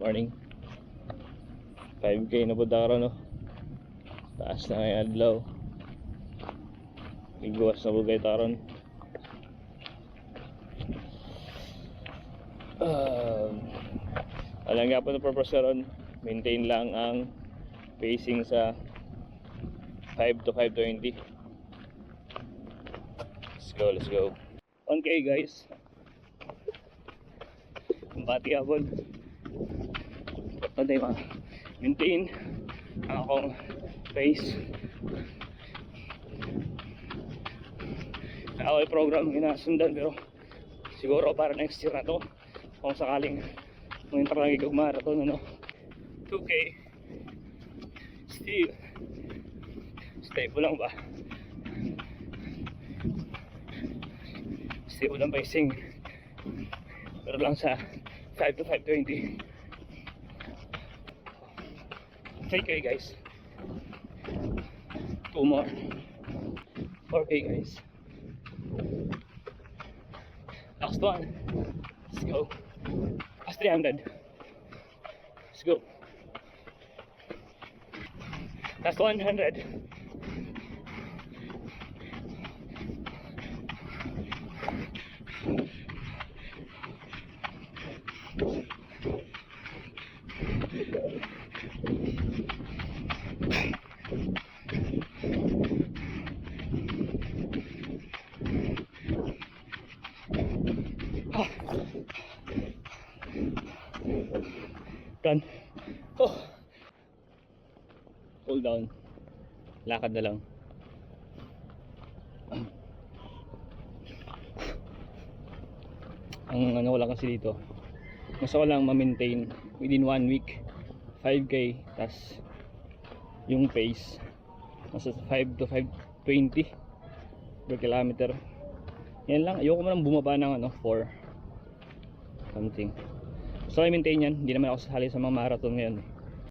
morning. 5K na po daro no. Taas na ngayon adlaw. Iguas na po kayo taron. Alam nga po na purpose karon, maintain lang ang pacing sa 5 to 5:20. Let's go. Okay guys. Bati abon. Importante maintain ang akong pace. Ako yung program ginasundan pero siguro para next year na to kung sakaling mag-enter lang ikag marathon ano. 2K still stable lang ba? Stable lang pacing pero lang sa 5 to 5:20. Okay guys, 2 more. 4K guys, last one. Let's go. Last 300. Let's go. Last 100. Done. Oh. Cool down. Lakad na lang. Ang ano ko lang kasi dito, gusto ko lang ma-maintain within 1 week 5K, tas yung pace nasa 5 to 5:20 per kilometer. Yan lang, ayoko man bumaba ng ano 4 something. So I maintain yan, hindi naman ako sasali sa mga marathon ngayon.